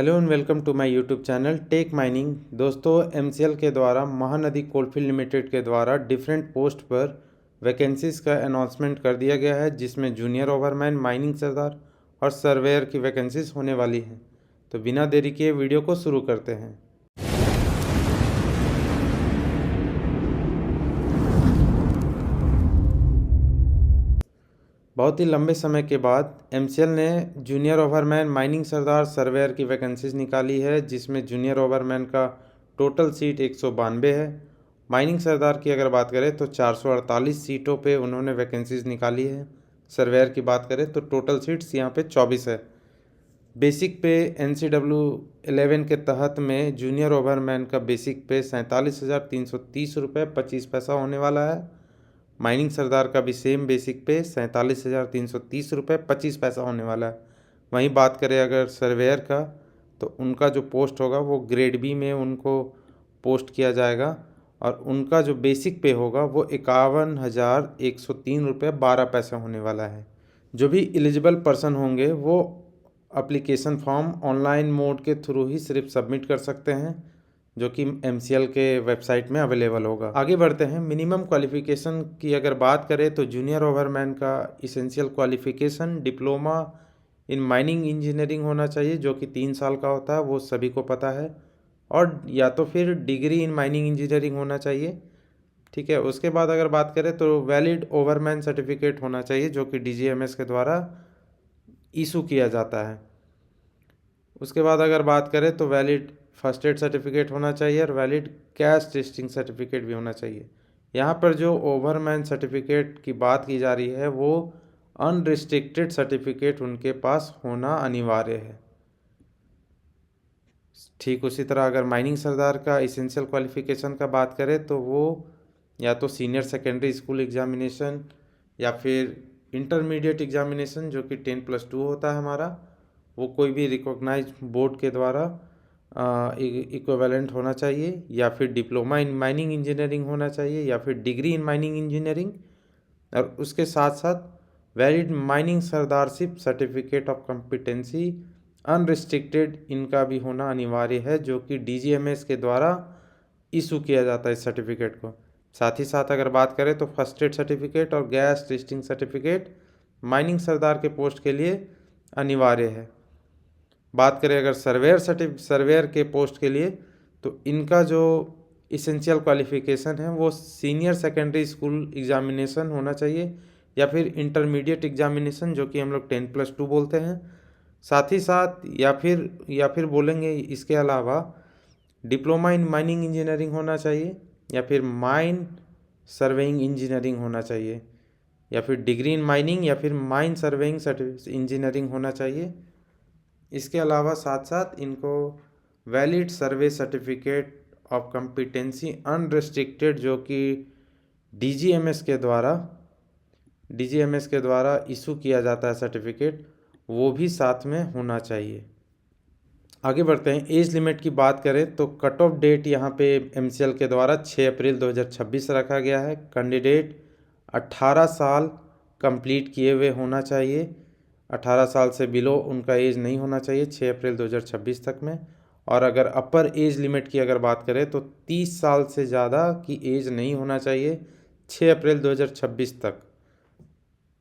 Hello and welcome to my YouTube channel Tech Mining. दोस्तों, MCL के द्वारा Mahanadi coalfield limited के द्वारा डिफरेंट पोस्ट पर वैकेंसीज का अनाउंसमेंट कर दिया गया है, जिसमें जूनियर ओवरमैन, माइनिंग सरदार और सर्वेयर की वैकेंसीज होने वाली हैं। तो बिना देरी किए वीडियो को शुरू करते हैं। बहुत ही लंबे समय के बाद एमसीएल ने जूनियर ओवरमैन, माइनिंग सरदार, सर्वेयर की वैकेंसीज निकाली है, जिसमें जूनियर ओवरमैन का टोटल सीट 192 है। माइनिंग सरदार की अगर बात करें तो 448 सीटों पे उन्होंने वैकेंसीज निकाली है। सर्वेयर की बात करें तो टोटल सीट्स यहाँ पे 24 है। बेसिक पे NCW11 के तहत में जूनियर ओवरमैन का बेसिक पे 47,330 रुपये 25 पैसा होने वाला है। माइनिंग सरदार का भी सेम बेसिक पे 47,330 रुपये 25 पैसा होने वाला है। वहीं बात करें अगर सर्वेयर का, तो उनका जो पोस्ट होगा वो ग्रेड बी में उनको पोस्ट किया जाएगा और उनका जो बेसिक पे होगा वो 51,103 रुपये 12 पैसे होने वाला है। जो भी एलिजिबल पर्सन होंगे वो एप्लीकेशन फॉर्म ऑनलाइन मोड के थ्रू ही सिर्फ सबमिट कर सकते हैं, जो कि एमसीएल के वेबसाइट में अवेलेबल होगा। आगे बढ़ते हैं। मिनिमम क्वालिफिकेशन की अगर बात करें तो जूनियर ओवरमैन का essential qualification diploma in mining engineering होना चाहिए, जो कि 3 साल का होता है, वो सभी को पता है। और या तो फिर डिग्री इन माइनिंग इंजीनियरिंग होना चाहिए। ठीक है। उसके बाद अगर बात करें तो वैलिड ओवरमैन सर्टिफिकेट होना चाहिए, जो कि DGMS के द्वारा इशू किया जाता है। उसके बाद अगर बात करें तो वैलिड फर्स्ट एड सर्टिफिकेट होना चाहिए और वैलिड कैश टेस्टिंग सर्टिफिकेट भी होना चाहिए। यहाँ पर जो ओवरमैन सर्टिफिकेट की बात की जा रही है वो अनरिस्ट्रिक्टेड सर्टिफिकेट उनके पास होना अनिवार्य है। ठीक उसी तरह अगर माइनिंग सरदार का इसेंशियल क्वालिफिकेशन का बात करें तो वो या तो सीनियर सेकेंडरी स्कूल एग्जामिनेशन या फिर इंटरमीडिएट एग्जामिनेशन, जो कि 10+2 होता है हमारा, वो कोई भी रिकॉग्नाइज बोर्ड के द्वारा इक्विवेलेंट होना चाहिए, या फिर डिप्लोमा इन माइनिंग इंजीनियरिंग होना चाहिए, या फिर डिग्री इन माइनिंग इंजीनियरिंग। और उसके साथ साथ valid mining sirdarship certificate of competency unrestricted इनका भी होना अनिवार्य है, जो कि DGMS के द्वारा इशू किया जाता है इस सर्टिफिकेट को। साथ ही साथ अगर बात करें तो फर्स्ट एड सर्टिफिकेट और गैस टेस्टिंग सर्टिफिकेट माइनिंग सरदार के पोस्ट के लिए अनिवार्य है। बात करें अगर सर्वेयर के पोस्ट के लिए, तो इनका जो इसेंशियल क्वालिफिकेशन है वो सीनियर सेकेंडरी स्कूल एग्जामिनेशन होना चाहिए या फिर इंटरमीडिएट एग्जामिनेशन, जो कि हम लोग 10+2 बोलते हैं। साथ ही साथ या फिर बोलेंगे इसके अलावा डिप्लोमा इन माइनिंग इंजीनियरिंग होना चाहिए, या फिर माइन सर्वेइंग इंजीनियरिंग होना चाहिए, या फिर डिग्री इन माइनिंग या फिर माइन सर्वेइंग इंजीनियरिंग होना चाहिए। इसके अलावा साथ साथ इनको valid survey certificate of competency unrestricted, जो कि DGMS के द्वारा इशू किया जाता है सर्टिफिकेट, वो भी साथ में होना चाहिए। आगे बढ़ते हैं। एज लिमिट की बात करें तो कट ऑफ डेट यहाँ पे MCL के द्वारा 6 अप्रैल 2026 रखा गया है। कैंडिडेट 18 साल कंप्लीट किए हुए होना चाहिए। 18 साल से बिलो उनका एज नहीं होना चाहिए 6 अप्रैल 2026 तक में। और अगर अपर एज लिमिट की अगर बात करें तो 30 साल से ज़्यादा की एज नहीं होना चाहिए 6 अप्रैल 2026 तक।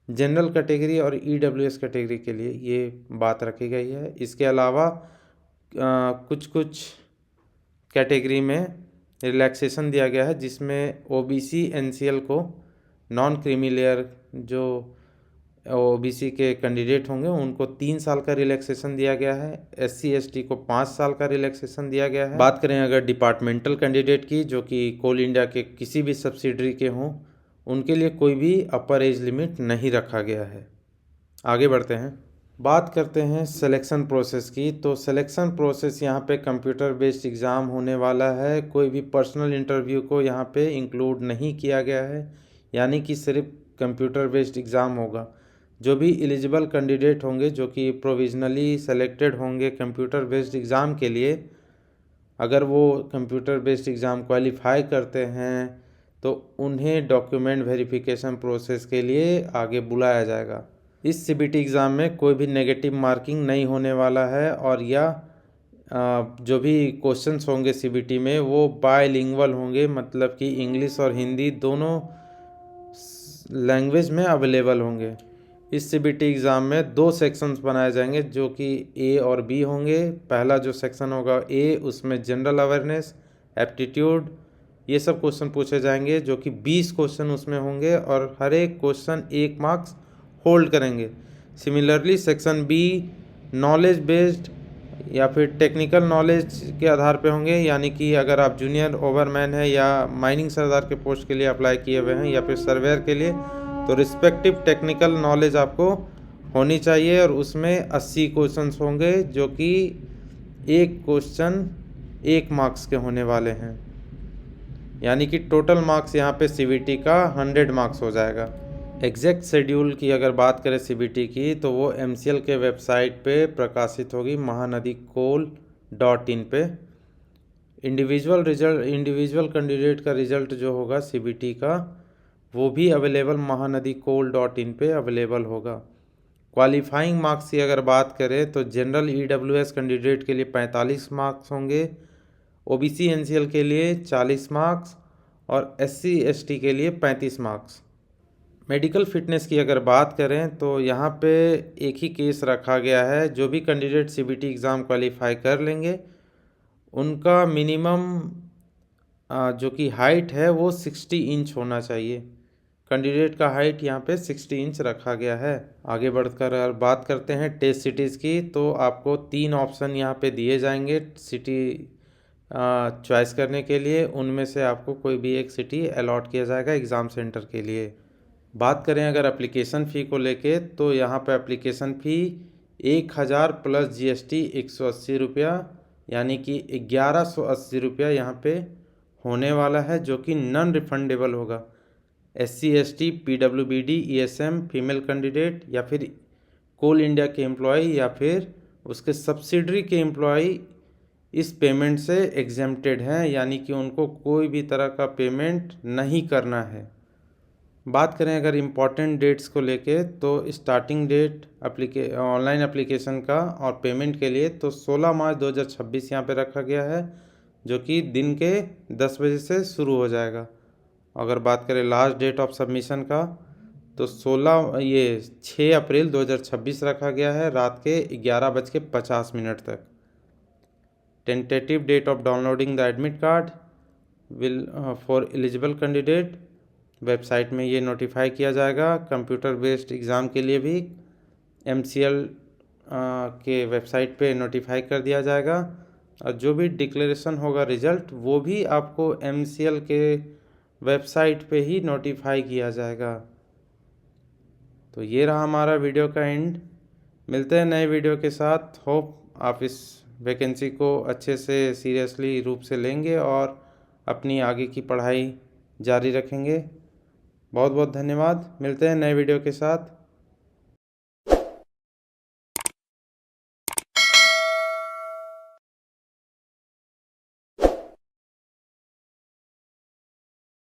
जनरल कैटेगरी और EWS कैटेगरी के लिए ये बात रखी गई है। इसके अलावा कुछ कैटेगरी में रिलैक्सेशन दिया गया है, जिसमें OBC NCL को नॉन क्रीमी लेयर जो OBC के कैंडिडेट होंगे उनको 3 साल का रिलैक्सेशन दिया गया है। SC ST को 5 साल का रिलैक्सेशन दिया गया है। बात करें अगर डिपार्टमेंटल कैंडिडेट की, जो कि कोल इंडिया के किसी भी सब्सिडरी के हों, उनके लिए कोई भी अपर एज लिमिट नहीं रखा गया है। आगे बढ़ते हैं। बात करते हैं सिलेक्शन प्रोसेस की। तो सिलेक्शन प्रोसेस यहाँ पे कंप्यूटर बेस्ड एग्ज़ाम होने वाला है। कोई भी पर्सनल इंटरव्यू को यहाँ पे इंक्लूड नहीं किया गया है, यानी कि सिर्फ कंप्यूटर बेस्ड एग्ज़ाम होगा। जो भी एलिजिबल कैंडिडेट होंगे जो कि प्रोविजनली सेलेक्टेड होंगे कंप्यूटर बेस्ड एग्ज़ाम के लिए, अगर वो कंप्यूटर बेस्ड एग्ज़ाम क्वालिफाई करते हैं तो उन्हें डॉक्यूमेंट वेरिफिकेशन प्रोसेस के लिए आगे बुलाया जाएगा। इस CBT एग्ज़ाम में कोई भी नेगेटिव मार्किंग नहीं होने वाला है, और यह जो भी क्वेश्चंस होंगे सीबीटी में वो बायलिंगुअल होंगे, मतलब कि इंग्लिश और हिंदी दोनों लैंग्वेज में अवेलेबल होंगे। इस सीबीटी एग्ज़ाम में 2 सेक्शंस बनाए जाएंगे जो कि ए और बी होंगे। पहला जो सेक्शन होगा ए, उसमें जनरल अवेयरनेस, एप्टीट्यूड, ये सब क्वेश्चन पूछे जाएंगे जो कि 20 क्वेश्चन उसमें होंगे और हर एक क्वेश्चन 1 मार्क्स होल्ड करेंगे। Similarly section B knowledge based या फिर टेक्निकल नॉलेज के आधार पे होंगे, यानी कि अगर आप जूनियर ओवरमैन है या माइनिंग सरदार के पोस्ट के लिए अप्लाई किए हुए हैं या फिर सर्वेयर के लिए, तो रिस्पेक्टिव टेक्निकल नॉलेज आपको होनी चाहिए और उसमें 80 क्वेश्चंस होंगे जो कि एक क्वेश्चन 1 मार्क्स के होने वाले हैं, यानी कि टोटल मार्क्स यहाँ पे सीबीटी का 100 मार्क्स हो जाएगा। एग्जैक्ट शेड्यूल की अगर बात करें सीबीटी की, तो वो एमसीएल के वेबसाइट पे प्रकाशित होगी mahanadicoal.in पे। इंडिविजुअल कैंडिडेट का रिजल्ट जो होगा सीबीटी का वो भी अवेलेबल mahanadicoal.in पे अवेलेबल होगा। क्वालिफाइंग मार्क्स की अगर बात करें तो जनरल ईडब्ल्यूएस कैंडिडेट के लिए 45 मार्क्स होंगे, ओबीसी एनसीएल के लिए 40 मार्क्स और एससी एसटी के लिए 35 मार्क्स। मेडिकल फिटनेस की अगर बात करें तो यहाँ पे एक ही केस रखा गया है, जो भी कैंडिडेट सीबीटी एग्ज़ाम क्वालिफाई कर लेंगे उनका मिनिमम जो कि हाइट है वो 60 इंच होना चाहिए। कैंडिडेट का हाइट यहाँ पे 60 इंच रखा गया है। आगे बढ़कर अगर बात करते हैं टेस्ट सिटीज़ की, तो आपको 3 ऑप्शन यहाँ पे दिए जाएंगे सिटी चॉइस करने के लिए। उनमें से आपको कोई भी एक सिटी अलॉट किया जाएगा एग्ज़ाम सेंटर के लिए। बात करें अगर एप्लीकेशन फ़ी को लेके, तो यहाँ पे एप्लीकेशन फ़ी 1000 प्लस जीएसटी 180 रुपया, यानी कि 1180 रुपया यहाँ पे होने वाला है, जो कि नॉन रिफंडेबल होगा। SC ST PWBD ESM female candidate या फिर कोल इंडिया के एम्प्लॉय या फिर उसके सब्सिडरी के एम्प्लॉय इस पेमेंट से एग्जेम्प्टेड हैं, यानी कि उनको कोई भी तरह का पेमेंट नहीं करना है। बात करें अगर इम्पॉर्टेंट डेट्स को लेके, तो स्टार्टिंग डेट ऑनलाइन एप्लीकेशन का और पेमेंट के लिए तो 16 मार्च 2026 यहाँ पे रखा गया है, जो कि दिन के 10 बजे से शुरू हो जाएगा। अगर बात करें लास्ट डेट ऑफ सबमिशन का, तो 6 अप्रैल 2026 रखा गया है, रात के 11:50 तक। Tentative date of downloading the admit card will for eligible candidate, website में ये नोटिफाई किया जाएगा। कंप्यूटर बेस्ड एग्ज़ाम के लिए भी एमसीएल के वेबसाइट पे नोटिफाई कर दिया जाएगा और जो भी डिक्लेरेशन होगा रिज़ल्ट वो भी आपको एमसीएल के वेबसाइट पे ही नोटिफाई किया जाएगा। तो ये रहा हमारा वीडियो का एंड। मिलते हैं नए वीडियो के साथ। होप आप इस वैकेंसी को अच्छे से सीरियसली रूप से लेंगे और अपनी आगे की पढ़ाई जारी रखेंगे। बहुत बहुत धन्यवाद। मिलते हैं नए वीडियो के साथ।